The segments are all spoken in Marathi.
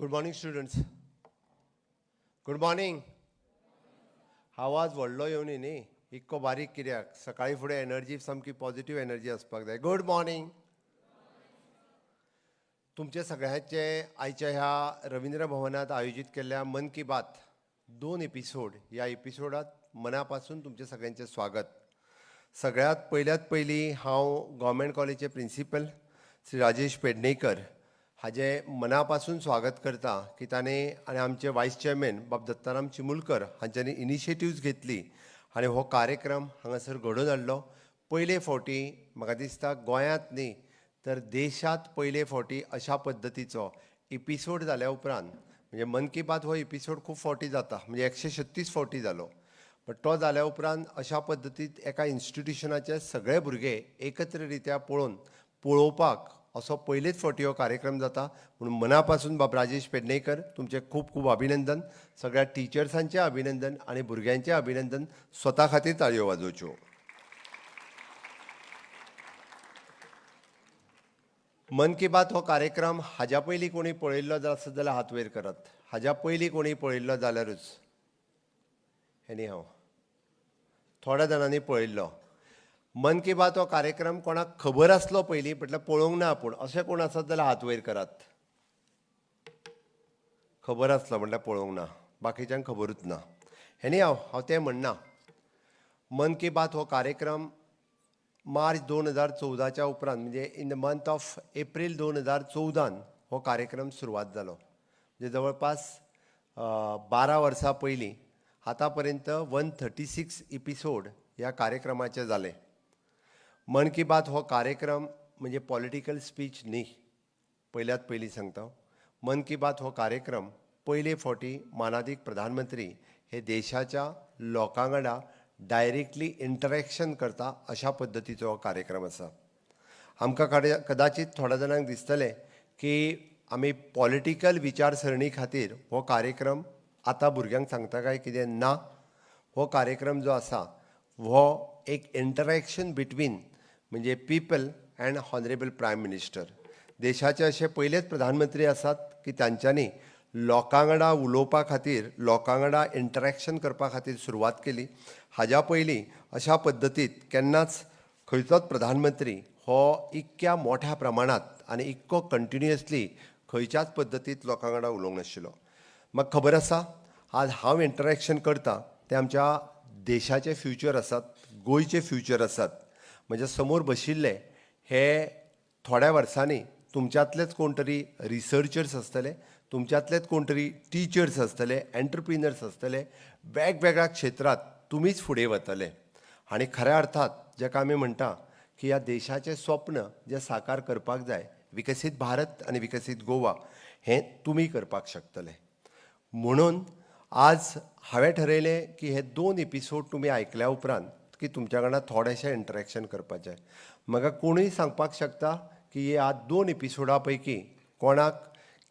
Good morning, students. Good morning. आवाज व्हडलो येवनी न्ही, इतको बारीक कित्याक? सकाळी फुडें एनर्जी सामकी पॉझिटिव्ह एनर्जी आसपाक जाय. Good morning. तुमचे सगळ्यांचे आयच्या ह्या रवींद्र भवनात आयोजित केल्ल्या मन की बात 2 एपिसोड ह्या एपिसोडात मना पासून तुमचे सगळ्यांचे स्वागत. सगळ्यात पयली हांव गव्हर्मेंट कॉलेजचे प्रिंसिपल श्री राजेश पेडणेकर हाजे मना पासून स्वागत करता की ताणें आनी आमचे वायस चेअरमॅन बाब दत्ताराम चिमुलकर हांच्यांनी इनिशिएटिव्ज घेतली आनी हो कार्यक्रम हांगासर घडोवन हाडलो. पयले फावटी म्हाका दिसता गोंयांत न्ही तर देशांत पयले फावटी अशा पद्दतीचो एपिसोड जाल्या उपरांत, म्हणजे मन की बात हो एपिसोड खूब फावटी जाता, म्हणजे 136 फावटी जालो, पण तो जाल्या उपरांत अशा पद्दतीत एका इन्स्टिट्युशनाचे सगळे भुरगे एकत्र रित्या पळोवपाक असो पयलेच फावटी हो कार्यक्रम जाता. म्हणून मना पासून बाब राजेश पेडणेकर तुमचे खूब खूब अभिनंदन. सगळ्या टिचर्सांचें अभिनंदन आनी भुरग्यांचें अभिनंदन. स्वता खातीर ताळयो वाजोवच्यो. मन की बात हो कार्यक्रम हाज्या पयलीं कोणी पळयल्लो आसत जाल्यार हात वयर करात. हाज्या पयलीं कोणी पळयल्लो जाल्यारूच. एनी हांव थोड्या जाणांनी पळयल्लो. मन की बात हो कार्यक्रम कोणाक खबर आसलो पयलीं म्हटल्यार पळोवंक ना, पूण अशें कोण आसत जाल्यार हात वयर करात. खबर आसलो म्हटल्यार पळोवंक ना, बाकीच्यांक खबरूच ना. एनी हांव तें म्हणना. मन की बात हो कार्यक्रम मार्च 2014च्या उपरांत, म्हणजे in the month of April 2014 हो कार्यक्रम सुरवात जालो. म्हणजे जवळपास 12 वर्सां पयलीं आतां पर्यंत 136 एपिसोड ह्या कार्यक्रमाचे जाले. मन की बात हो कार्यक्रम म्हणजे पॉलिटिकल स्पीच न्ही, पयल्यात पयलीं सांगता. मन की बात हो कार्यक्रम पयले फावटी मानादीक प्रधानमंत्री हे देशाच्या लोकां वांगडा डायरेक्टली इंटरॅक्शन करता अशा पद्दतीचो हो कार्यक्रम आसा. आमकां कदाचित थोड्या जाणांक दिसतलें की आमी पॉलिटिकल विचारसरणी खातीर हो कार्यक्रम आतां भुरग्यांक सांगता काय कितें. ना, हो कार्यक्रम जो आसा हो एक इंटरॅक्शन बिटवीन म्हणजे people and honourable prime minister. देशाचे असे पयलेच प्रधानमंत्री आसात की तांच्यांनी लोकां वांगडा उलोवपा खातीर, लोकां वांगडा इंटरॅक्शन करपा खातीर सुरवात केली. हाज्या पयलीं अशा पद्दतीत केन्नाच खंयचोच प्रधानमंत्री हो इतक्या मोठ्या प्रमाणांत आनी इतको कंटिन्युअसली खंयच्याच पद्दतीत लोकां वांगडा उलोवंक नाशिल्लो. म्हाका खबर आसा आज हांव इंटरॅक्शन करतां ते आमच्या देशाचे फ्युचर आसात, गोंयचे फ्युचर आसात. म्हज्या समोर बशिल्ले हे थोड्या वर्सांनी तुमच्यांतलेच कोण तरी रिसर्चर्स आसतले, तुमच्यांतलेच कोण तरी टिचर्स आसतले, एंटरप्रिनर्स आसतले. वेगवेगळ्या क्षेत्रांत तुमीच फुडें वतले आनी खऱ्या अर्थात जेका आमी म्हणटा की ह्या देशाचें स्वप्न जें साकार करपाक जाय, विकसीत भारत आनी विकसीत गोवा, हें तुमी करपाक शकतले. म्हणून आज हांवें ठरयलें की हे 2 एपिसोड तुमी आयकल्या उपरांत की तुमच्या वांगडा थोडेशें इंटरॅक्शन करपाचें. म्हाका कोणूय सांगपाक शकता की ह्या 2 एपिसोडा पैकी कोणाक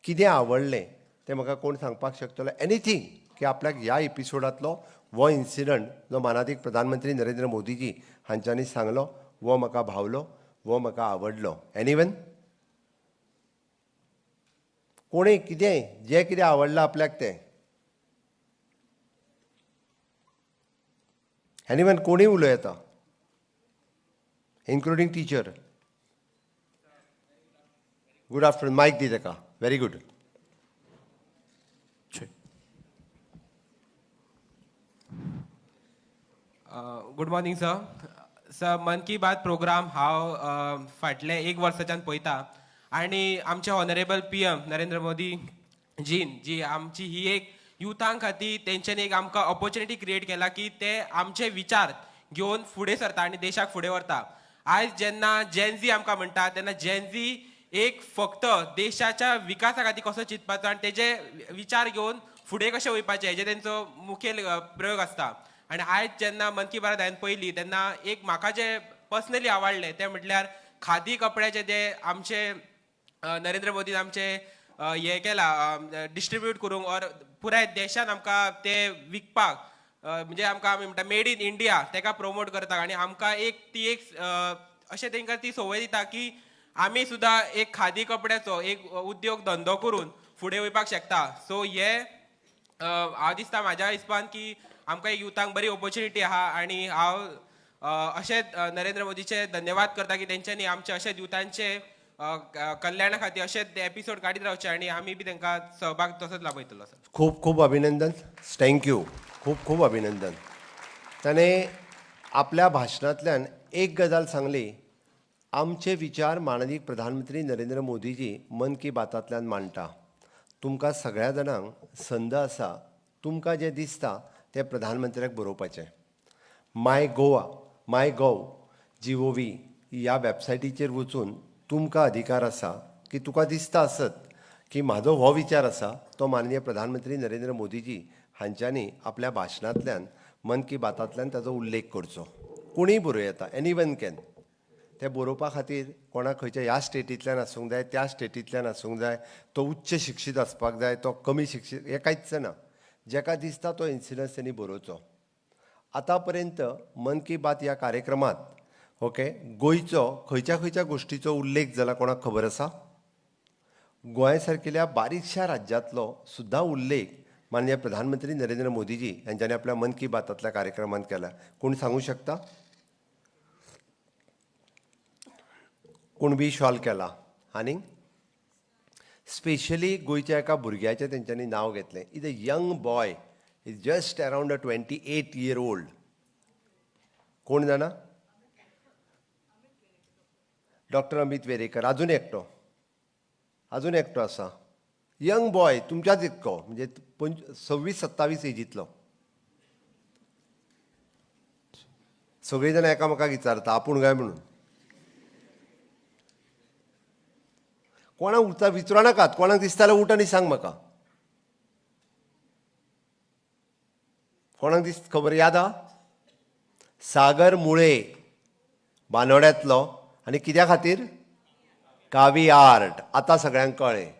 कितें आवडलें तें म्हाका कोण सांगपाक शकतलो. एनीथींग की आपल्याक ह्या एपिसोडांतलो वो इन्सिडंट जो मानादीक प्रधानमंत्री नरेंद्र मोदीजी हांच्यांनी सांगलो वो म्हाका भावलो, वो म्हाका आवडलो. एनीवन कोणूय कितें जें कितें आवडलां आपल्याक तें. एनीवन कोणूय उलोव येता, इन्क्लुडींग टीचर. Good afternoon. मायक दी ताका. Very good. Good morning sir. मन की बात प्रोग्राम हांव फाटले 1 वर्साच्यान पळयता आनी आमचे ऑनरेबल PM नरेंद्र मोदी जी आमची ही एक युथां खातीर तेंच्यांनी एक आमकां ऑपॉर्च्युनिटी क्रिएट केला की ते आमचे विचार घेवन फुडें सरता आनी देशाक फुडें व्हरता. आयज जेन्ना जेन-झी आमकां म्हणटा तेन्ना जेन-झी एक फक्त देशाच्या विकासा खातीर कसो चिंतपाचो आनी तेजे विचार घेवन फुडें कशें वयपाचें हेजे तेंचो मुखेल प्रयोग आसता. आनी आयज जेन्ना मन की बात हांवें पळयली तेन्ना एक म्हाका जें पर्सनली आवडलें तें म्हटल्यार खादी कपड्याचे जे आमचे नरेंद्र मोदीन आमचे हे केला डिस्ट्रिब्यूट करूंक और पुराय देशान आमकां ते विकपाक म्हणजे आमकां आमी म्हणटा मेड इन इंडिया तेका प्रमोट करता. आनी आमकां ती एक अशें तेंकां ती संवय दिता की आमी सुद्दां एक खादी कपड्याचो एक उद्योग धंदो करून फुडें वयपाक शकता. सो हे हांव दिसता म्हाज्या हिसपान की आमकां एक युथांक बरी ऑपॉर्च्युनिटी आहा आनी हांव अशेंच नरेंद्र मोदीचे धन्यवाद करता की तेंच्यांनी आमचे अशेच युथांचे कल्याणा खातीर अशेच ते एपिसोड काडीत रावचे आनी आमी बी तांकां सहभाग तसोच लाभयतलो सर. खूप खूप अभिनंदन. थँक्यू. खूप खूप अभिनंदन. त्याने आपल्या भाशणांतल्यान एक गजाल सांगली, आमचे विचार माननीय प्रधानमंत्री नरेंद्र मोदीजी मन की बातांतल्यान मांडटा. तुमकां सगळ्या जाणांक संद आसा, तुमकां जें दिसता तें प्रधानमंत्र्याक बरोवपाचें. माय गोव GOV ह्या वेबसायटीचेर वचून तुमकां अधिकार आसा की तुका दिसता आसत की म्हाजो हो विचार आसा तो माननीय प्रधानमंत्री नरेंद्र मोदीजी हांच्यांनी आपल्या भाशणांतल्यान मन की बातांतल्यान ताचो उल्लेख करचो. कोणीय बरोवं येता, एनीवन कॅन. तें बरोवपा खातीर कोणाक खंयच्या ह्या स्टेटींतल्यान आसूंक जाय, त्या स्टेटींतल्यान आसूंक जाय, तो उच्च शिक्षीत आसपाक जाय, तो कमी शिक्षीत, हें कांयच ना. जेका दिसता तो इन्सिडन्स तेणी बरोवचो. आतां पर्यंत मन की बात ह्या कार्यक्रमांत गोंयचो खंयच्या खंयच्या गोश्टीचो उल्लेख जाला कोणाक खबर आसा? गोंया सारकिल्या बारीकशा राज्यांतलो सुद्दां उल्लेख माननीय प्रधानमंत्री नरेंद्र मोदीजी हांच्यांनी आपल्या मन की बातांतल्या कार्यक्रमांत केला. कोण सांगूं शकता? कुणबी शॉल केला आनी स्पेशली गोंयच्या एका भुरग्याचें तेंच्यांनी नांव घेतलें. Is a young boy, is just around 28 year old. कोण जाणा? डॉक्टर अमित वेरेकर. अजून एकटो आसा. यंग बॉय, तुमच्याच इतको, म्हणजे 26-27 एजींतलो. सगळीं जाणां एकामेकाक विचारता आपूण काय म्हणून. कोणाक विचार नाकात. कोणाक दिसता जाल्यार उठ आनी सांग म्हाका. कोणाक खबर याद आहा? सागर मुळे, बानोड्यांतलो. आनी कित्या खातीर? कावी आर्ट. आतां सगळ्यांक कळ्ळें.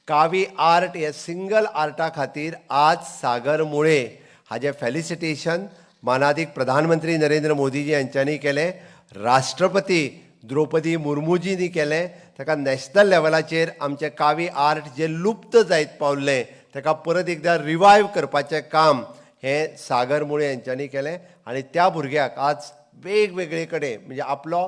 कावी आर्ट हे सिंगल आर्टा खातीर आज सागर मुळे हाजें फेलिसिटेशन मानादीक प्रधानमंत्री नरेंद्र मोदीजी हांच्यांनी केलें. राष्ट्रपती द्रौपदी मुर्मूजींनी केलें. ताका नॅशनल लेवलाचेर आमचें कावी आर्ट जें लुप्त जायत पावल्लें ताका परत एकदां रिवायव करपाचें काम हें सागर मुळे हांच्यांनी केलें. आनी त्या भुरग्याक आज वेगवेगळे कडेन म्हणजे आपलो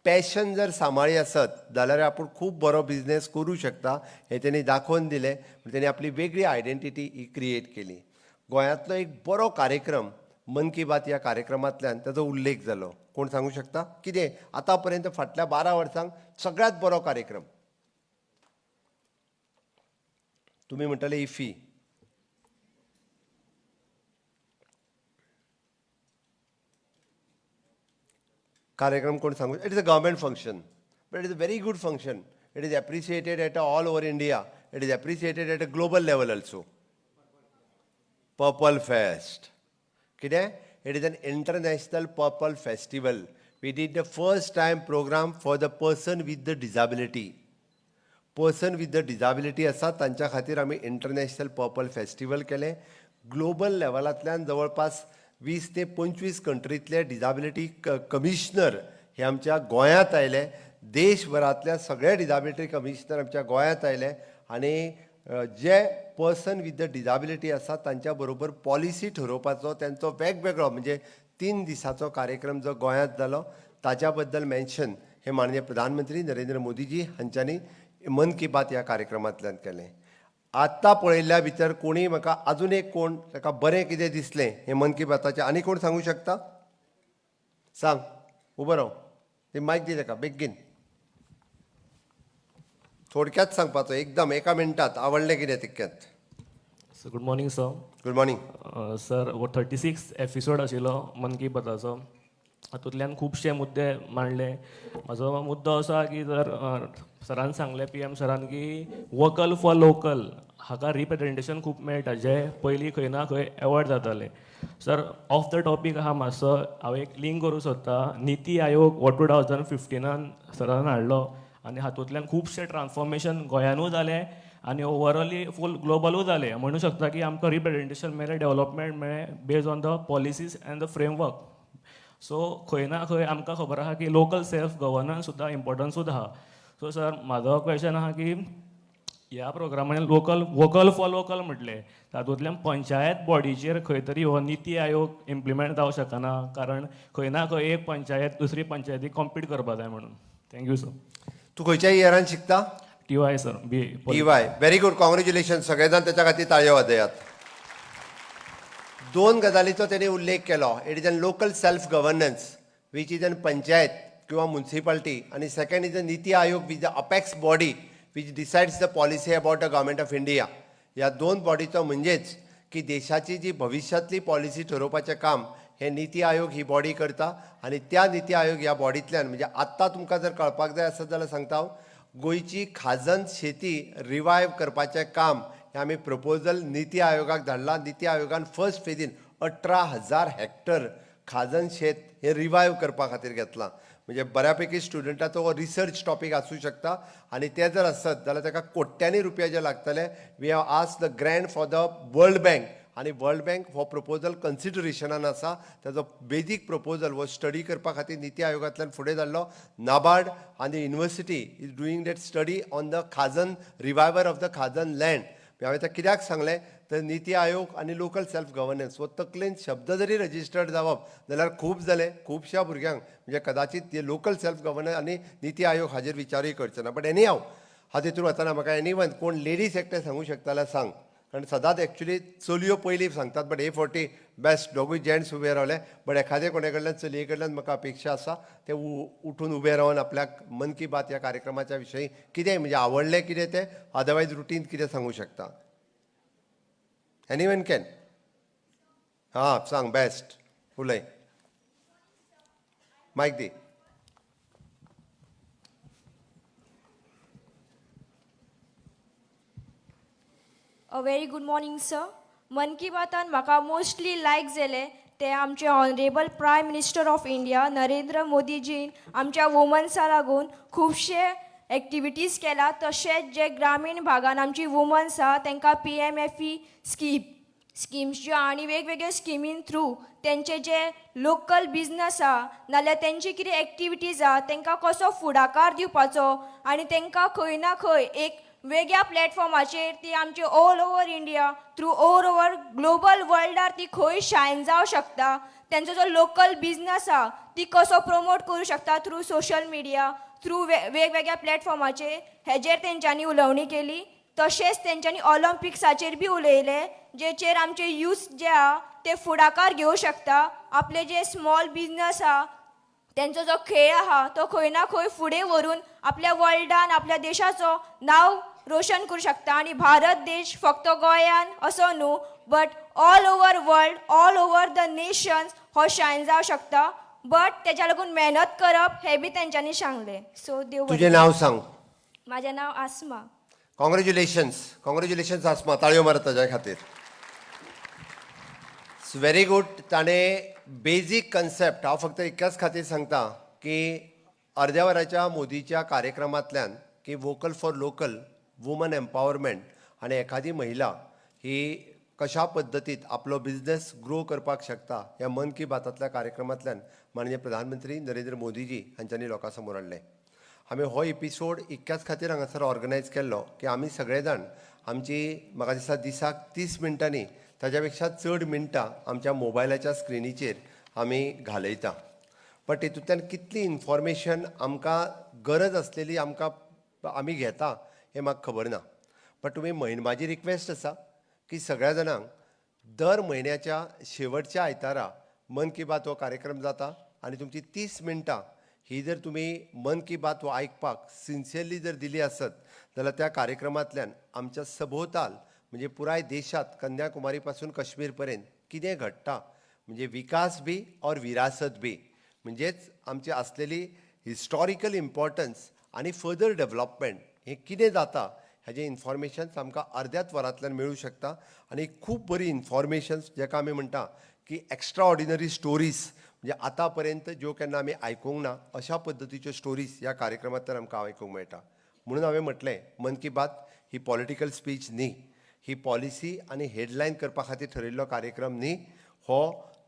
पॅशन जर सांबाळी आसत जाल्यार आपूण खूब बरो बिझनेस करूं शकता हें तेणी दाखोवन दिलें. तेणी आपली वेगळी आयडेंटिटी ही क्रिएट केली. गोंयांतलो एक बरो कार्यक्रम मन की बात ह्या कार्यक्रमांतल्यान ताचो उल्लेख जालो. कोण सांगूं शकता? कितें आतां पर्यंत फाटल्या 12 वर्सांक सगळ्यांत बरो कार्यक्रम? तुमी म्हणटले इफी. कार्यक्रम कोण सांगू? It is a government function, but it is a very good function. It is appreciated at all over India. It is appreciated at a global level also. Purple Fest. कितें? It is an International Purple Festival. We did the first time program for the person with the disability. Person with the disability आसा तांच्या खातीर आमी इंटरनॅशनल पर्पल फेस्टिवल केलें. ग्लोबल लेवलांतल्यान जवळपास 20 ते 25 कंट्रींतले डिजाबिलिटी कमिशनर हे आमच्या गोंयांत आयले. देशभरांतल्या सगळे डिजाबिलिटी कमिशनर आमच्या गोंयांत आयले. आनी जे पर्सन विथ द डिजाबिलिटी आसा तांच्या बरोबर पॉलिसी ठरोवपाचो तेंचो वेगवेगळो म्हणजे 3 दिसांचो कार्यक्रम जो गोंयांत जालो ताच्या बद्दल मेन्शन हे माननीय प्रधानमंत्री नरेंद्र मोदीजी हांच्यांनी मन की बात ह्या कार्यक्रमांतल्यान केलें. आत्तां पळयल्ल्या भितर कोणीय म्हाका आजून एक कोण ताका बरें कितें दिसलें हें मन की बाताचें आनी कोण सांगूं शकता? सांग. उबो राव. ती मायक दी ताका बेगीन. थोडक्यात सांगपाचो एकदम एका मिनटात. आवडलें कितें तितक्यात. Good morning sir. Good morning. Sir हो 36 एपिसोड आशिल्लो मन की बाताचो. हातूंतल्यान खुबशे मुद्दे मांडले. म्हाजो मुद्दो असो आसा की जर सरान सांगलें PM सरान की वोकल फॉर लोकल हाका रिप्रेझेंटेशन खूब मेळटा जे पयलीं खंय ना खंय एवॉयड जाताले. सर ऑफ द टॉपीक आहा मातसो हांव एक लिंक करूं सोदता. निती आयोग 2015 सरान हाडलो आनी हातूंतल्यान खुबशे ट्रान्सफॉर्मेशन गोंयानूय जालें आनी ओवरऑली फूल ग्लोबलूय जालें. म्हणूं शकता की आमकां रिप्रेझेंटेशन मेळ्ळें, डेव्हलपमेंट मेळ्ळें based on the policies end the framework. So खंय ना खंय आमकां खबर आहा की लोकल सेल्फ गव्हर्नन्स सुद्दां इम्पॉर्टन्सूच आहा. सो सर म्हाजो क्वेश्चन आहा की ह्या प्रोग्रामान वोकल फॉर लोकल म्हटले, तातूंतल्यान पंचायत बॉडीचेर खंय तरी हो निती आयोग इम्प्लिमेंट जावंक शकना, कारण खंय ना खंय एक पंचायत दुसरी पंचायतीक कॉम्पीट करपाक जाय म्हणून. Thank you sir. तूं खंयच्या इयरान शिकता? TY sir, BA. TY. Very good, congratulation. सगळे जाण त्याच्या खातीर ताळयो वाजयात. दोन गजालींचो तेणी उल्लेख केलो. It is an local self governance which is an panchayat किंवा म्युन्सिपालिटी, आणि second is a NITI Aayog which the apex body which decides the policy about the government of India. ह्या दोन बॉडीचो म्हणजेच की देशाची जी भविष्यातली पॉलिसी ठरोवपाचें काम हे नीती आयोग ही बॉडी करता, आणि त्या नीती आयोग ह्या बॉडींतल्यान म्हणजे आत्तां तुमकां जर कळपाक जाय आसत जाल्यार सांगता हांव, गोंयची खाजन शेती रिवायव करपाचें काम हें आमी प्रपोजल नीती आयोगाक धाडलां. नीती आयोगान फर्स्ट फेजीन 18,000 हेक्टर खाजन शेत हे रिवायव करपा खातीर घेतलां. म्हणजे बऱ्यापैकी स्टुडंटाचो हो रिसर्च टॉपीक आसूं शकता, आणि ते जर आसत जाल्यार ताका कोट्यांनी रुपया जे लागतले. We have asked the grant for the world bank, आणि वर्ल्ड बँक हो प्रपोजल कन्सिडरेशनान आसा. ताजो बेजीक प्रपोजल हो स्टडी करपा खातीर नीती आयोगांतल्यान फुडें धाडलो. नाबार्ड आनी university is doing that study on the khazan revival of the khazan land. हांवें तें कित्याक सांगलें तर नीती आयोग आनी लोकल सेल्फ गव्हर्नन्स हो तकलेन शब्द जरी रजिस्टर्ड जावप जाल्यार खूब जालें. खुबश्या भुरग्यांक म्हणजे कदाचित ते लोकल सेल्फ गव्हर्नन्स आनी नीती आयोग हाजेर विचारूय करचे ना. बट एनी हांव तितून वतना म्हाका एनीवन कोण लेडीज एकटें सांगूं शकता जाल्यार सांग, कारण सदांच एक्चुली चलयो पयलीं सांगतात, बट हे फावटी बेस्ट दोगूय जेंट्स उबे रावले. बट एखादे कोणे कडल्यान चलये कडल्यान म्हाका अपेक्षा आसा ते उठून उबे रावन आपल्याक मन की बात ह्या कार्यक्रमाच्या विशयी कितें म्हणजे आवडलें कितें तें, अदरवायज रुटीन कितें सांगूं शकता. Anyone can? हां सांग, बेस्ट उलय, मायक दी. A very good morning sir. मन की बातान म्हाका मोस्टली लायक जालें ते आमचे honourable prime minister of India Narendra मोदीजीन आमच्या वुमन्सा लागून खुबशे एक्टिविटीज केला. तशेंच जे ग्रामीण भागान आमची वुमन्स आहा तांकां PMFE स्किम्सच्यो आनी वेगवेगळ्यो स्किमीन थ्रू तेंचे जे लोकल बिजनस आहा नाल्यार तेंची कितें एक्टिविटीज आहा तांकां कसो फुडाकार दिवपाचो, आनी तांकां खंय ना खंय एक वेगळ्या प्लॅटफॉर्माचेर ती आमची all over India through all over global वर्ल्डार ती खंय शायन जावं शकता. तेंचो जो लोकल बिजनस आहा ती कसो प्रमोट करूं शकता थ्रू सोशल मिडिया, थ्रू वेगवेगळ्या प्लॅटफॉर्माचेर, हेजेर तेंच्यांनी उलोवणी केली. तशेंच तेंच्यांनी ऑलिम्पिक्साचेर बी उलयलें, जेचेर आमचे यूथ जे आहा ते फुडाकार घेवं शकता. आपले जे स्मॉल बिजनस आहा तेंचो जो खेळ आहा तो खंय ना खंय फुडें व्हरून आपल्या वर्ल्डान आपल्या देशाचो नांव रोशन करूं शकता. आनी भारत देश फक्त गोंयान असो न्हू, but all over world, all over the nations हो शायन जावं शकता. बट तेच्या लागून मेहनत करप हे बी तेंच्यांनी सांगलें. सो देव बरें. तुजें नांव सांग. म्हाजें नांव आसमा. कॉंग्रॅच्युलेशन्स आसमा, ताळयो मारत ताच्या खातीर. Very good. ताणें बेजीक कन्सेप्ट हांव फक्त एकाच खातीर सांगता की अर्द्या वराच्या मोदीच्या कार्यक्रमांतल्यान की vocal for local, woman empowerment, आणि एखादी महिला ही कशा पद्दतीत आपलो बिझनेस ग्रो करपाक शकता ह्या मन की बातांतल्या कार्यक्रमांतल्यान माननीय प्रधानमंत्री नरेंद्र मोदीजी हांच्यांनी लोकां समोर हाडलें. आमी हो एपिसोड इतक्याच खातीर हांगासर ऑर्गनायज केल्लो की आमी सगळे जाण आमची म्हाका दिसता दिसाक 30 मिनटांनी ताच्या पेक्षा चड मिनटां आमच्या मोबायलाच्या स्क्रिनीचेर आमी घालयता. बट हितूंतल्यान कितली इन्फॉर्मेशन आमकां गरज आसलेली आमी घेता हें म्हाका खबर ना. बट तुमी म्हाजी रिक्वेस्ट आसा की सगळ्या जाणांक दर म्हयन्याच्या शेवटच्या आयतारा मन की बात हो कार्यक्रम जाता, आनी तुमची 30 मिनटां ही जर तुमी मन की बात हो आयकपाक सिन्सियरली जर दिली आसत जाल्यार त्या कार्यक्रमांतल्यान आमच्या सभोवताल म्हणजे पुराय देशात कन्याकुमारी पासून काश्मीर पर्यंत कितें घडटा म्हणजे विकास बी और विरासत बी, म्हणजेच आमची असलेली हिस्टॉरिकल इम्पॉर्टन्स आनी फर्दर डेव्हलपमेंट हें कितें जाता हाजें इन्फॉर्मेशन्स आमकां अर्द्याच वरांतल्यान मेळूं शकता. आनी खूब बरी इन्फॉर्मेशन्स जेका आमी म्हणटा की एक्स्ट्रा ऑर्डिनरी स्टोरीज, म्हणजे आतां पर्यंत ज्यो केन्ना आमी आयकूंक ना अशा पद्दतीच्यो स्टोरीज ह्या कार्यक्रमांतल्यान आमकां आयकूंक मेळटा. म्हणून हांवें म्हटलें मन की बात ही पॉलिटिकल स्पीच न्ही, ही पॉलिसी आनी हेडलायन करपा खातीर ठरयल्लो कार्यक्रम न्ही, हो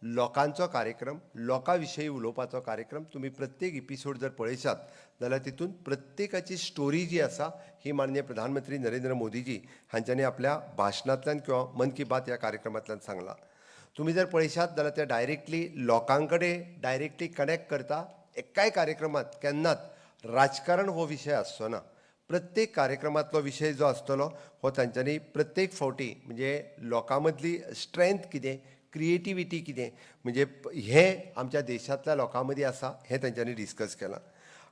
लोकांचो कार्यक्रम, लोकां विशयी उलोवपाचो कार्यक्रम. तुम्ही प्रत्येक एपिसोड जर पळयशात जाल्यार तितून प्रत्येकाची स्टोरी जी आसा ही माननीय प्रधानमंत्री नरेंद्र मोदीजी हांच्यांनी आपल्या भाशणांतल्यान किंवा मन की बात ह्या कार्यक्रमांतल्यान सांगला. तुम्ही जर पळयशात जाल्यार ते डायरेक्टली लोकां कडेन डायरेक्टली कनेक्ट करता. एकाय कार्यक्रमांत केन्नाच राजकारण हो विशय आसचो ना. प्रत्येक कार्यक्रमांतलो विशय जो आसतलो हो तांच्यांनी प्रत्येक फावटी म्हणजे लोकां मदली स्ट्रेंथ कितें, क्रिएटिविटी कितें, म्हणजे हें आमच्या देशांतल्या लोकां मदीं आसा हें तांच्यांनी डिस्कस केलां.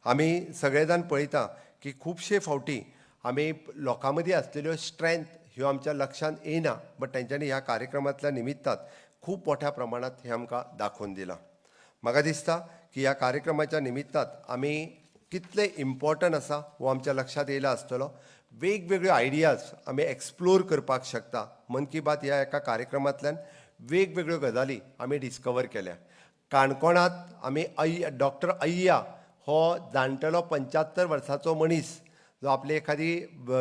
आमी सगळे जाण पळयता की खुबशे फावटी आमी लोकां मदीं आसलेल्यो स्ट्रेंथ ह्यो आमच्या लक्षांत येयना, बट तांच्यांनी ह्या कार्यक्रमांतल्या निमित्तान खूब मोठ्या प्रमाणांत हें आमकां दाखोवन दिलां. म्हाका दिसता की ह्या कार्यक्रमाच्या निमित्तान आमी कितले इम्पॉर्टंट आसा हो आमच्या लक्षांत येयला आसतलो. वेगवेगळ्यो आयडियाज आमी एक्सप्लोर करपाक शकता. मन की बात ह्या एका कार्यक्रमांतल्यान वेगवेगळ्यो गजाली आमी डिस्कवर केल्या. काणकोणांत आमी डॉक्टर अय्या हो जाणटेलो 75 वर्साचो मनीस जो आपली एखादी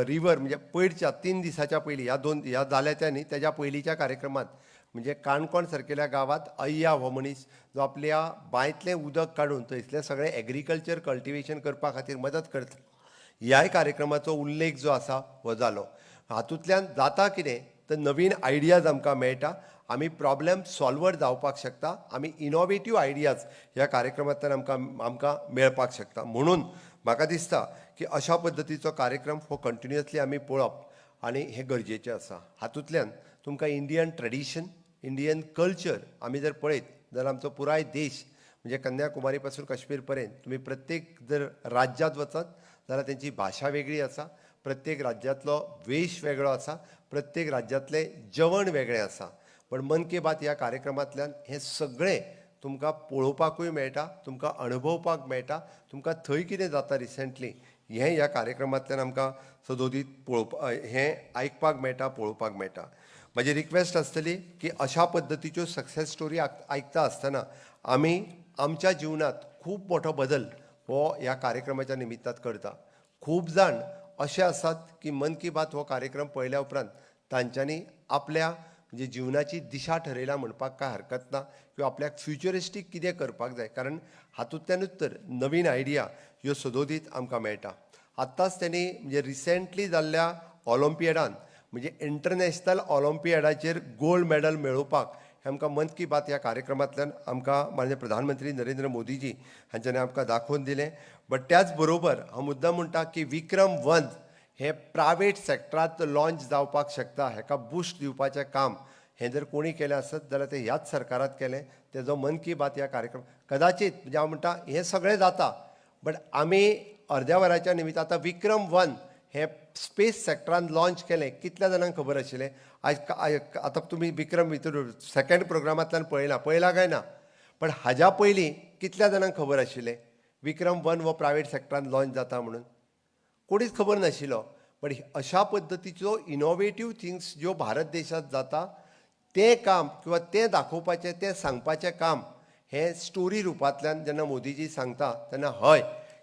रिवर म्हणजे पयरच्या 3 दिसाच्या पयलीं ह्या जाल्या त्या न्ही तेज्या पयलींच्या कार्यक्रमांत म्हणजे काणकोण सारकेल्या गांवांत अय्या हो मनीस जो आपल्या बांयतलें उदक काडून थंयसलें सगळें एग्रीकल्चर कल्टिवेशन करपा खातीर मदत करता. ह्याय कार्यक्रमाचो उल्लेख जो आसा हो जालो. हातूंतल्यान जाता कितें तर नवीन आयडियाज आमकां मेळटा. आमी प्रॉब्लेम सॉल्वर जावपाक शकता. आमी इनोवेटीव आयडियाज ह्या कार्यक्रमांतल्यान आमकां मेळपाक शकता. म्हणून म्हाका दिसता की अशा पद्दतीचो कार्यक्रम हो कंटिन्युअसली आमी पळोवप आनी हें गरजेचें आसा. हातूंतल्यान तुमकां इंडियन ट्रेडिशन, इंडियन कल्चर आमी जर पळयत जाल्यार आमचो पुराय देश म्हणजे कन्याकुमारी पासून काश्मीर पर्यंत तुम्ही प्रत्येक जर राज्यांत वचत जाल्यार तेंची भाशा वेगळी आसा. प्रत्येक राज्यांतलो वेश वेगळो आसा. प्रत्येक राज्यांतलें जेवण वेगळें आसा. पण मन की बात ह्या कार्यक्रमांतल्यान हें सगळें तुमकां पळोवपाकूय मेळटा, तुमकां अणभवपाक मेळटा. तुमकां थंय कितें जाता रिसंटली हें ह्या कार्यक्रमांतल्यान आमकां सदोदीत हें आयकपाक मेळटा, पळोवपाक मेळटा. म्हजी रिक्वेस्ट आसतली की अशा पद्दतीच्यो सक्सेस स्टोरी आयकता आसतना आमी आमच्या जिवनांत खूब मोठो बदल हो ह्या कार्यक्रमाच्या निमित्तान करता. खूब जाण अशे आसात की मन की बात हो कार्यक्रम पळयल्या उपरांत तांच्यांनी आपल्या म्हणजे जिवनाची दिशा ठरयल्या म्हणपाक काय हरकत ना किंवा आपल्याक फ्युचरिस्टीक कितें करपाक जाय, कारण हातूंतल्यानूच तर नवीन आयडिया ह्यो सदोदीत आमकां मेळटा. आत्ताच त्यांनी म्हणजे रिसेंटली जाल्ल्या ऑलिम्पियाडान म्हणजे इंटरनॅशनल ऑलिम्पियाडाचेर गोल्ड मेडल मेळोवपाक हें आमकां मन की बात ह्या कार्यक्रमांतल्यान आमकां माननीय प्रधानमंत्री नरेंद्र मोदीजी हांच्यांनी आमकां दाखोवन दिलें. बट त्याच बरोबर हांव मुद्दाम म्हणटा की विक्रम-1 हें प्रायवेट सेक्टरांत लॉन्च जावपाक शकता. हेका बुस्ट दिवपाचें काम हें जर कोणी केलें आसत जाल्यार तें ह्याच सरकारात केलें. तेजो मन की बात ह्या कार्यक्रम कदाचित म्हणजे हांव म्हणटा हें सगळें जाता, बट आमी अर्द्या वराच्या निमित्त आतां विक्रम-1 हें स्पेस सेक्टरांत लॉन्च केलें. कितल्या जाणांक खबर आशिल्लें? आतां तुमी विक्रम भितर सेकंड प्रोग्रामांतल्यान पळयला काय ना, पण हाज्या पयलीं कितल्या जाणांक खबर आशिल्लें विक्रम-1 हो प्रायवेट सेक्टरांत लॉन्च जाता म्हणून? कोणीच खबर नाशिल्लो. पण अशा पद्दतीचो इनोवेटीव थिंग्स ज्यो भारत देशांत जाता तें काम किंवा तें दाखोवपाचें, तें सांगपाचें काम हें स्टोरी रुपांतल्यान जेन्ना मोदीजी सांगता तेन्ना हय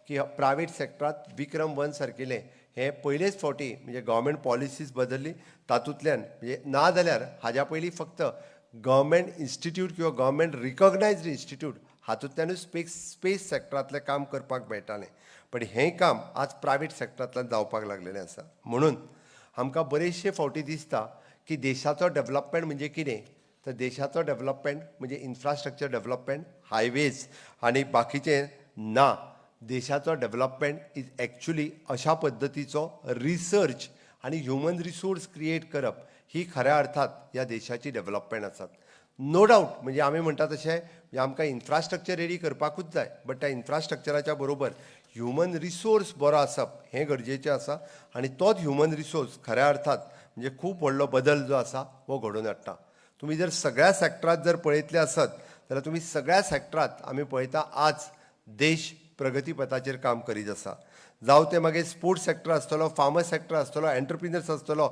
की प्रायवेट सेक्टरांत विक्रम-1 सारकिलें हें पयलेच फावटी म्हणजे गव्हर्मेंट पॉलिसीज बदलली तातूंतल्यान म्हणजे ना जाल्यार हाज्या पयलीं फक्त गव्हर्मेंट इन्स्टिट्यूट किंवा गव्हर्मेंट रिकॉग्नायज्ड इन्स्टिट्यूट हातूंतल्यानूच स्पेस सेक्टरांतलें काम करपाक मेळटालें. पण हें काम आज प्रायवेट सेक्टरांतल्यान जावपाक लागलेलें आसा. म्हणून आमकां बरेचशे फावटी दिसता की देशाचो डेव्हलपमेंट म्हणजे कितें, तर देशाचो डेव्हलपमेंट म्हणजे इन्फ्रास्ट्रक्चर डेव्हलपमेंट, हायवेज आनी बाकीचें ना. देशाचो डेव्हलपमेंट इज एक्चुली अशा पद्दतीचो रिसर्च आनी ह्युमन रिसोर्स क्रिएट करप ही खऱ्या अर्थात ह्या देशाची डेव्हलपमेंट आसात. नो डावट म्हणजे आमी म्हणटा तशें म्हणजे आमकां इन्फ्रास्ट्रक्चर रेडी करपाकूच जाय, बट त्या इन्फ्रास्ट्रक्चराच्या बरोबर ह्युमन रिसोर्स बरो आसप हें गरजेचें आसा. आनी तोच ह्युमन रिसोर्स खऱ्या अर्थात म्हणजे खूब व्हडलो बदल जो आसा हो घडोवन हाडटा. तुमी जर सगळ्या सॅक्टरांत जर पळयतले आसत जाल्यार तुमी सगळ्या सॅक्टरांत आमी पळयता आज देश प्रगतीपथाचेर काम करीत आसा. जावं ते मागीर स्पोर्ट्स सेक्टर आसतलो, फार्मस सेक्टर आसतलो, एंटरप्रिनर्स आसतलो,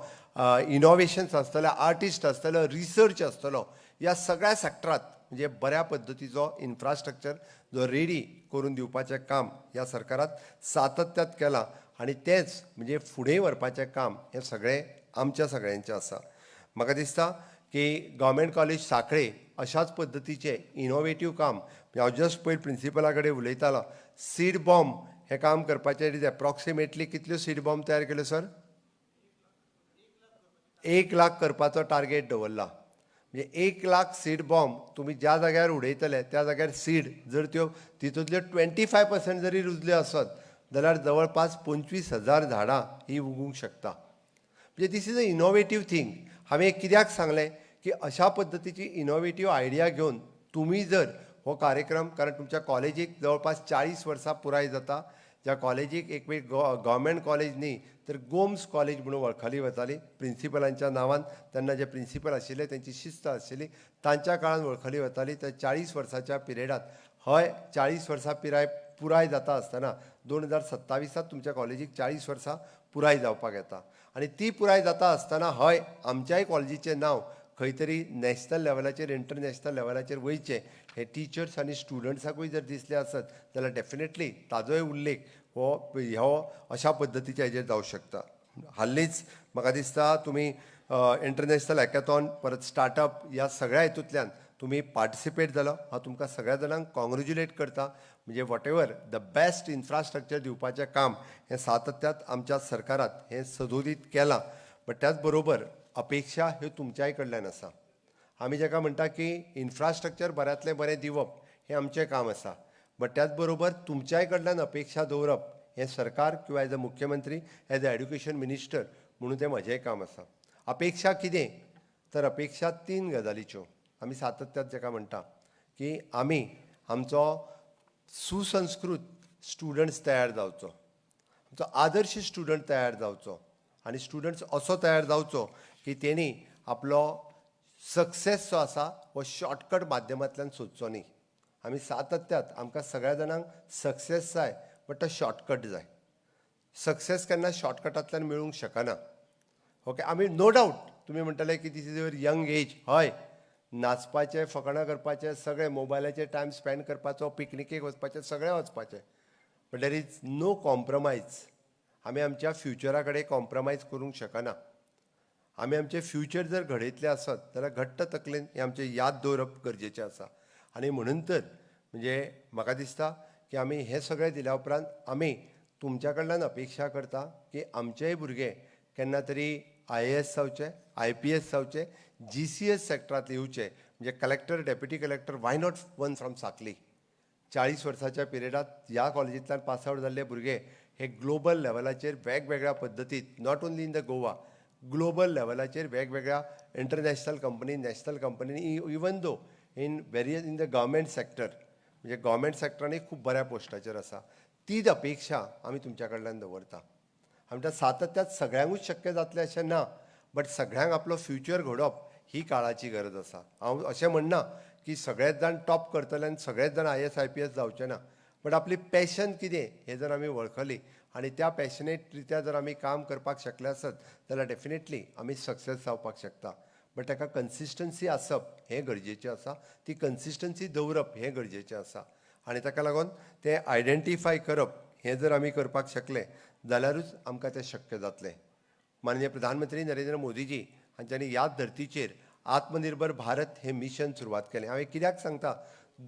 इनोवेशन्स आसतले, आर्टिस्ट आसतलो, रिसर्च आसतलो, ह्या सगळ्या सॅक्टरांत म्हणजे बऱ्या पद्दतीचो इन्फ्रास्ट्रक्चर जो रेडी करून दिवपाचें काम ह्या सरकारात सातत्यात केलां आनी तेंच म्हणजे फुडें व्हरपाचें काम हें सगळें आमच्या सगळ्यांचें आसा. म्हाका दिसता की गव्हर्मेंट कॉलेज सांखळे अशाच पद्दतीचे इनोवेटीव काम म्हणजे हांव जस्ट पयर प्रिंसिपला कडेन उलयतालो सीड बॉम्ब हें काम करपाचें एप्रॉक्सिमेटली कितल्यो सीड बॉम्ब तयार केल्यो सर 1 लाख करपाचो टार्गेट दवरला म्हणजे 1 लाख सीड बॉम्ब तुमी ज्या जाग्यार उडयतले त्या जाग्यार सीड जर त्यो तितूंतल्यो 25% जरी रुजल्यो आसत जाल्यार जवळपास 25,000 झाडां ही उगूंक शकता म्हणजे this is a innovative thing हांवें कित्याक सांगलें की अशा पद्दतीची इनोवेटीव आयडिया घेवन तुमी जर हो कार्यक्रम कारण तुमच्या कॉलेजीक जवळपास 40 वर्सां पुराय जाता ज्या कॉलेजीक एक वेळ गव्हर्मेंट कॉलेज न्ही तर गोम्स कॉलेज म्हणून वळखली वताली प्रिंसिपलांच्या नांवान तेन्ना जे प्रिंसिपल आशिल्ले तेंची शिस्त आशिल्ली तांच्या काळान वळखली वताली त्या 40 वर्साच्या पिरियडांत हय 40 वर्सां पिराय पुराय जाता आसतना 2027 तुमच्या कॉलेजीक 40 वर्सां पुराय जावपाक येता आनी ती पुराय जाता आसतना हय आमच्याय कॉलेजीचें नांव खंय तरी नॅशनल लेवलाचेर इंटरनॅशनल लेवलाचेर वयचें हे टिचर्स आनी स्टुडंट्साकूय जर दिसलें आसत जाल्यार डेफिनेटली ताजोय उल्लेख हो अशा पद्दतीचे हेजेर जावं शकता हाल्लींच म्हाका दिसता तुमी इंटरनॅशनल हॅकॅथॉन परत स्टार्टअप ह्या सगळ्या हेतूंतल्यान तुमी पार्टिसिपेट जालो हांव तुमकां सगळ्या जाणांक कॉंग्रेच्युलेट करता म्हणजे what ever the best infrastructure दिवपाचें काम हें सातत्यात आमच्या सरकारात हें सदोदीत केलां बट त्याच बरोबर अपेक्षा ह्यो तुमच्याय कडल्यान आसा आमी जाका म्हणटा की इन्फ्रास्ट्रक्चर बऱ्यांतलें बरें दिवप हें आमचें काम आसा बट त्याच बरोबर तुमच्याय कडल्यान अपेक्षा दवरप हें सरकार किंवा एज अ मुख्यमंत्री एज अ एड्युकेशन मिनिस्टर म्हणून तें म्हजेंय काम आसा अपेक्षा कितें तर अपेक्षा 3 गजालीच्यो आमी सातत्यात जाका म्हणटा की आमी आमचो सुसंस्कृत स्टुडंट्स तयार जावचो आमचो आदर्श स्टुडंट तयार जावचो आनी स्टुडंट्स असो तयार जावचो की तेणी आपलो सक्सेस जो आसा हो शॉर्टकट माध्यमांतल्यान सोदचो न्ही आमी सातत्यात आमकां सगळ्या जाणांक सक्सेस जाय बट तो शॉर्टकट जाय सक्सेस केन्ना शॉर्टकटांतल्यान मेळूंक शकना ओके आमी नो डावट तुमी म्हणटले की this is your young age हय नाचपाचें फकाणां करपाचें सगळें मोबायलाचेर टायम स्पेंड करपाचो पिकनिकेक वचपाचें सगळें वचपाचें but there is no compromise आमी आमच्या फ्युचरा कडेन कॉम्प्रमायज करूंक शकना आमी आमचें फ्युचर जर घडयतलें आसत जाल्यार घट्ट तकलेन हें आमचें याद दवरप गरजेचें आसा आनी म्हणून तर म्हणजे म्हाका दिसता की आमी हें सगळें दिल्या उपरांत आमी तुमच्या कडल्यान अपेक्षा करता की आमचेय भुरगे केन्ना तरी IAS जावचे IPS जावचे GCS सेक्टरांत येवचे म्हणजे collector deputy collector why not one from Sanquelim 40 वर्साच्या पिरियडांत ह्या कॉलेजींतल्यान पास आवट जाल्ले भुरगे हे ग्लोबल लेवलाचेर वेगवेगळ्या पद्दतीत not only in the Goa global लेवलाचेर वेगवेगळ्या इंटरनॅशनल कंपनी नॅशनल कंपनीनी even though in various in the government sector म्हणजे गव्हर्मेंट सेक्टरांनी खूब बऱ्या पोस्टाचेर आसा तीच अपेक्षा आमी तुमच्या कडल्यान दवरता आमच्या सातत्यात सगळ्यांकूच शक्य जातलें अशें ना बट सगळ्यांक आपलो फ्युचर घडोवप ही काळाची गरज आसा हांव अशें म्हणना की सगळेच जाण टॉप करतले आनी सगळेच जाण IAS IPS जावचे ना बट आपली पॅशन कितें हें जर आमी वळखली आनी त्या पॅशनेट रित्या जर आमी काम करपाक शकले आसत जाल्यार डेफिनेटली आमी सक्सेस जावपाक शकता बट ताका कन्सिस्टन्सी आसप हें गरजेचें आसा ती कन्सिस्टन्सी दवरप हें गरजेचें आसा आनी ताका लागून तें आयडेंटिफाय करप हें जर आमी करपाक शकले जाल्यारूच आमकां तें शक्य जातलें माननीय प्रधानमंत्री नरेंद्र मोदीजी हांच्यांनी ह्याच धर्तीचेर आत्मनिर्भर भारत हें मिशन सुरवात केलें हांवें कित्याक सांगता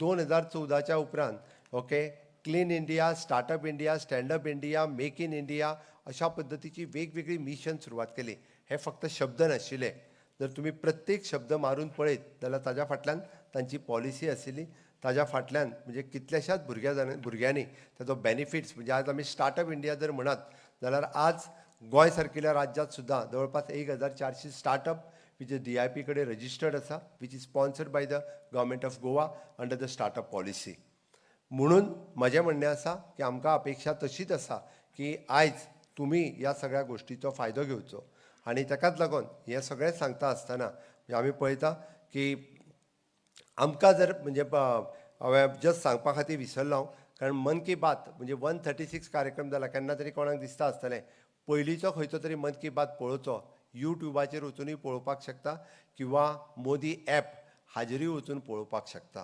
2014च्या उपरांत okay clean India startup India standup India make in India अशा पद्दतीची वेगवेगळी मिशन सुरवात केली हे फक्त शब्द नाशिल्ले जर तुमी प्रत्येक शब्द मारून पळयत जाल्यार ताज्या फाटल्यान तांची पॉलिसी आशिल्ली ताज्या फाटल्यान म्हणजे कितल्याशाच भुरग्यांनी ताजो बेनिफिट्स म्हणजे आज आमी स्टार्टअप इंडिया जर म्हणत जाल्यार आज गोंय सारकिल्या राज्यांत सुद्दां जवळपास 1400 स्टार्टअप वीच DIP कडेन रजिस्टर्ड आसा which is sponsored by the government of Goa under the startup policy म्हणून म्हजें म्हणणें आसा की आमकां अपेक्षा तशीच आसा की आयज तुमी ह्या सगळ्या गोश्टीचो फायदो घेवचो आनी ताकाच लागून हें सगळें सांगता आसतना आमी पळयता की आमकां जर म्हणजे हांवें जस्ट सांगपा खातीर विसरलो कारण मन की बात म्हणजे 136 कार्यक्रम जाला केन्ना तरी कोणाक दिसता आसतलें पयलींचो खंयचो तरी मन की बात पळोवचो यूट्यूबाचेर वचूनय पळोवपाक शकता किंवा मोदी ॲप हाजेरूय वचून पळोवपाक शकता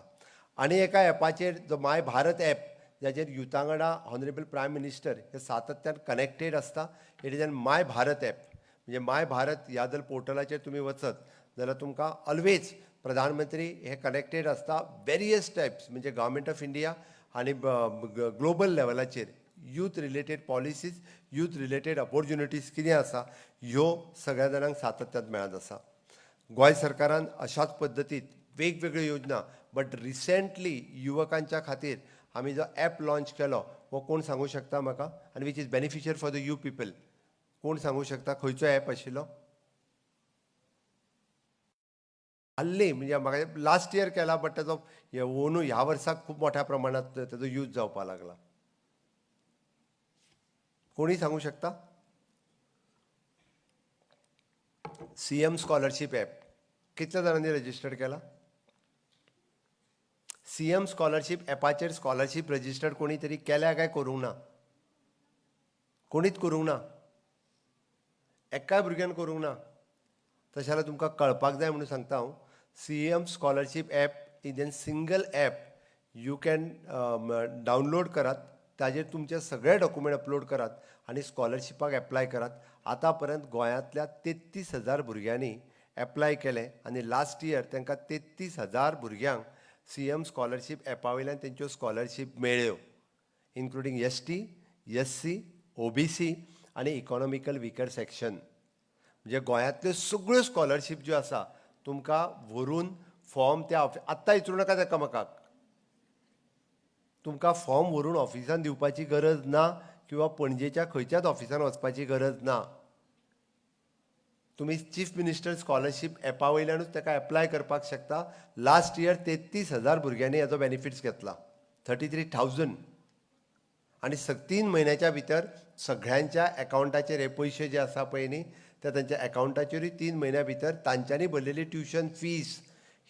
आनी एका ॲपाचेर जो माय भारत ॲप जाचेर युथा वांगडा हॉनरेबल प्रायम मिनिस्टर हे सातत्यान कनेक्टेड आसता it is N my Bharat app म्हणजे माय भारत ह्या जर पोर्टलाचेर तुमी वचत जाल्यार तुमकां ऑलवेज प्रधानमंत्री हे कनेक्टेड आसता वेरियस टायप्स म्हणजे गव्हर्मेंट ऑफ इंडिया आनी ग्लोबल लेवलाचेर youth related policies youth related opportunities कितें आसा ह्यो सगळ्या जाणांक सातत्यान मेळत आसा. गोंय सरकारान अशाच पद्दतीत वेगवेगळ्यो योजना बट रिसेंटली युवकांच्या खातीर आमी जो ॲप लॉन्च केलो हो कोण सांगूं शकता म्हाका आनी which is beneficial for the you people कोण सांगूं शकता खंयचो ॲप आशिल्लो? हाल्ली म्हणजे म्हाका लास्ट इयर केला बट ताजो अंदू ह्या वर्साक खूब मोठ्या प्रमाणात ताजो यूज जावपाक लागला. कोणी सांगू शकता? CM स्कॉलरशीप ॲप कितल्या जाणांनी रजिस्टर केला? CM स्कॉलरशीप ॲपाचेर स्कॉलरशीप रजिस्टर कोणी तरी केल्या काय करूंक ना? कोणीच करूंक ना. एकाय भुरग्यान करूंक ना. तशें जाल्यार तुमकां कळपाक जाय म्हणून सांगता हांव. CM scholarship app is an single app you can download करात. ताजेर तुमचे सगळे डॉक्युमेंट अपलोड करात आनी स्कॉलरशिपाक एप्लाय करात. आतां पर्यंत गोंयांतल्या 33,000 भुरग्यांनी एप्लाय केले आनी लास्ट इयर तांकां 33,000 भुरग्यांक CM स्कॉलरशीप ॲपा वयल्यान तेंच्यो स्कॉलरशीप मेळ्ळ्यो इन्क्लुडींग ST, SC, OBC आनी इकॉनॉमिकल विकर सॅक्शन. म्हणजे गोंयांतल्यो सगळ्यो स्कॉलरशीप ज्यो आसा तुमकां व्हरून फॉर्म त्या आत्तां विचारूं नाका ताका म्हाका. तुमकां फॉर्म व्हरून ऑफिसान दिवपाची गरज ना किंवा पणजेच्या खंयच्याच ऑफिसान वचपाची गरज ना. तुमी चीफ मिनिस्टर स्कॉलरशीप ॲपा वयल्यानूच ताका एप्लाय करपाक शकता. लास्ट इयर 33,000 भुरग्यांनी हेजो बेनिफिट्स घेतला. 33,000 आनी 3 म्हयन्याच्या भितर सगळ्यांच्या एकावंटाचेर हे पयशे जे आसा पळय न्ही ते तांच्या एकावंटाचेरूय 3 म्हयन्या भितर तांच्यांनी भरलेली ट्युशन फीज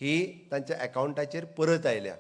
ही तांच्या एकावंटाचेर परत आयल्या.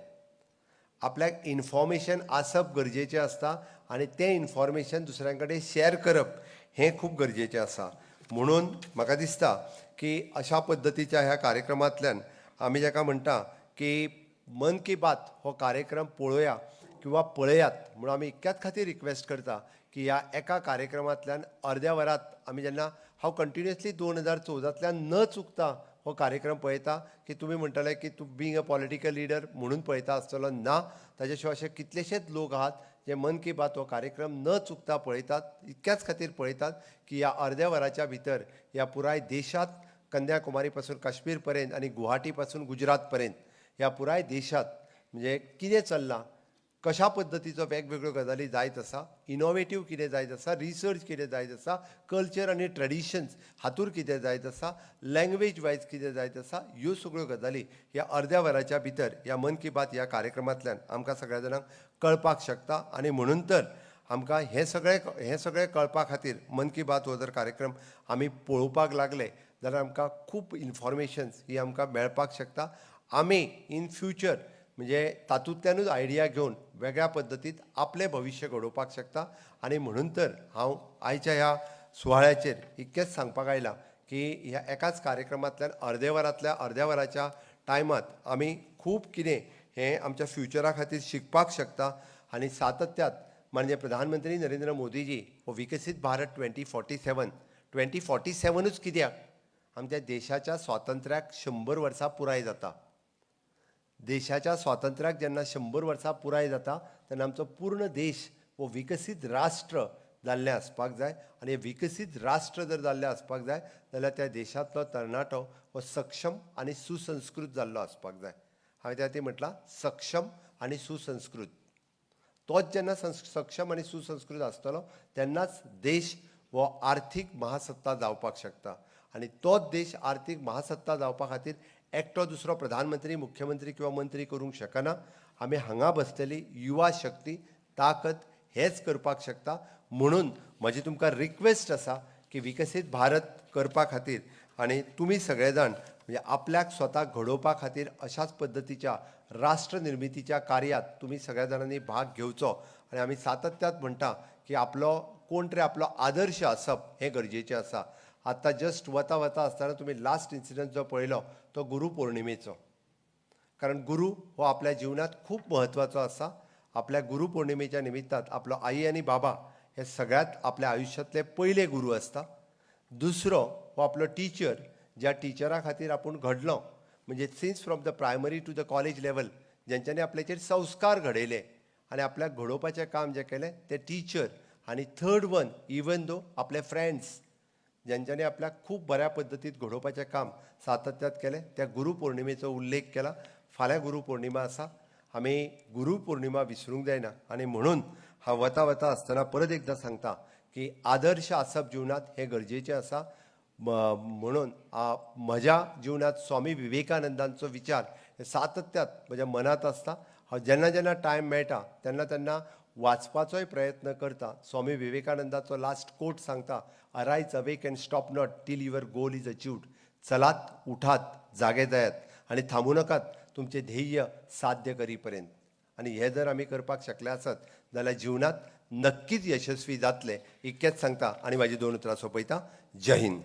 आपल्याक इन्फॉर्मेशन आसप गरजेचें आसता आनी तें इन्फॉर्मेशन दुसऱ्यां कडेन शॅर करप हें खूब गरजेचें आसा. म्हणून म्हाका दिसता की अशा पद्दतीच्या ह्या कार्यक्रमांतल्यान आमी जाका म्हणटा की मन की बात हो कार्यक्रम पळोवया किंवा पळयात म्हणून आमी इतक्याच खातीर रिक्वेस्ट करता की ह्या एका कार्यक्रमांतल्यान अर्द्या वरात आमी जेन्ना हांव कंटिन्युअसली 2014तल्यान न चुकता हो कार्यक्रम पळयता की तुमी म्हणटले की तूं बींग अ पॉलिटिकल लिडर म्हणून पळयता आसतलो ना. ताचे शिवाय अशे कितलेशेच लोक आहात जे मन की बात हो कार्यक्रम न चुकता पळयतात. इतक्याच खातीर पळयतात की ह्या अर्द्या वराच्या भितर ह्या पुराय देशात कन्याकुमारी पासून काश्मीर पर्यंत आनी गुवाहाटी पासून गुजरात पर्यंत ह्या पुराय देशात म्हणजे कितें चल्लां, कशा पद्दतीचो वेगवेगळ्यो गजाली जायत आसा, इनोवेटीव कितें जायत आसा, रिसर्च कितें जायत आसा, कल्चर आनी ट्रेडिशन्स हातूर कितें जायत आसा, लँग्वेज वायज कितें जायत आसा, ह्यो सगळ्यो गजाली ह्या अर्द्या वराच्या भितर ह्या मन की बात ह्या कार्यक्रमांतल्यान आमकां सगळ्या जाणांक कळपाक शकता. आनी म्हणून तर आमकां हें सगळें कळपा खातीर मन की बात हो जर कार्यक्रम आमी पळोवपाक लागले जाल्यार आमकां खूब इन्फॉर्मेशन्स ही आमकां मेळपाक शकता. आमी इन फ्युचर म्हणजे तातूंतल्यानूच आयडिया घेवन वेगळ्या पद्दतीत आपलें भविश्य घडोवपाक शकता. आनी म्हणून तर हांव आयच्या ह्या सुवाळ्याचेर इतकेंच सांगपाक आयलां की ह्या एकाच कार्यक्रमांतल्यान अर्द्या वराच्या टायमात आमी खूब कितें हें आमच्या फ्युचरा खातीर शिकपाक शकता. आनी सातत्यात म्हणजे प्रधानमंत्री नरेंद्र मोदीजी हो विकसीत भारत 2047च कित्याक आमच्या देशाच्या स्वातंत्र्याक 100 वर्सां पुराय जाता. देशाच्या स्वातंत्र्याक जेन्ना 100 वर्सां पुराय जाता तेन्ना आमचो पूर्ण देश हो विकसीत राष्ट्र जाल्लें आसपाक जाय. आनी हे विकसीत राष्ट्र जर जाल्लें आसपाक जाय जाल्यार त्या देशांतलो तरणाटो हो सक्षम आनी सुसंस्कृत जाल्लो आसपाक जाय. हांवें त्या खातीर म्हटलां सक्षम आनी सुसंस्कृत. तोच जेन्ना सक्षम आनी सुसंस्कृत आसतलो तेन्नाच देश हो आर्थीक महासत्ता जावपाक शकता. आनी तोच देश आर्थीक महासत्ता जावपा खातीर एकटो दुसरो प्रधानमंत्री, मुख्यमंत्री किंवा मंत्री करूंक शकना. आमी हांगा बसलेली युवा शक्ती, ताकद हेच करपाक शकता. म्हणून म्हजी तुमकां रिक्वेस्ट आसा की विकसीत भारत करपा खातीर आनी तुमी सगळे जाण म्हणजे आपल्याक स्वताक घडोवपा खातीर अशाच पद्दतीच्या राष्ट्र निर्मितीच्या कार्यात तुमी सगळ्या जाणांनी भाग घेवचो. आनी आमी सातत्यात म्हणटा की आपलो कोण तरी आपलो आदर्श आसप हें गरजेचें आसा. आतां जस्ट वता आसतना तुमी लास्ट इन्सिडंट जो पळयलो तो गुरू पौर्णिमेचो. कारण गुरू हो आपल्या जिवनात खूब म्हत्वाचो आसा. आपल्या गुरू पौर्णिमेच्या निमित्तान आपलो आई आनी बाबा हे सगळ्यात आपल्या आयुश्यांतले पयले गुरू आसता. दुसरो हो आपलो टिचर ज्या टिचरा खातीर आपूण घडलो म्हणजे since from the primary to the college level जेंच्यांनी आपल्याचेर संस्कार घडयले आनी आपल्याक घडोवपाचें काम जें केलें तें टीचर आनी थर्ड वन इवन दो आपले फ्रेंड्स ज्यांच्यानी आपल्याक खूब बऱ्या पद्दतीत घडोवपाचें काम सातत्यात केलें त्या गुरू पौर्णिमेचो उल्लेख केला फाल्यां गुरू पौर्णिमा आसा आमी गुरू पौर्णिमा विसरूंक जायना आनी म्हणून हांव वता वता आसतना परत एकदां सांगता की आदर्श आसप जिवनांत हें गरजेचें आसा म्हणून म्हज्या जिवनांत स्वामी विवेकानंदांचो विचार हे सातत्यात म्हज्या मनांत आसता हांव जेन्ना जेन्ना टायम मेळटा तेन्ना तेन्ना वाचपाचोय प्रयत्न करता स्वामी विवेकानंदाचो लास्ट कोट सांगता arise awake and stop not till your goal is achieved चलात उठात जागे जायात आनी थांबू नाकात तुमचें ध्येय साध्य करी पर्यंत आनी हे जर आमी करपाक शकले आसत जाल्यार जिवनांत नक्कीच यशस्वी जातले इतकेंच सांगता आनी म्हाजी 2 उतरां सोंपयता जय हिंद.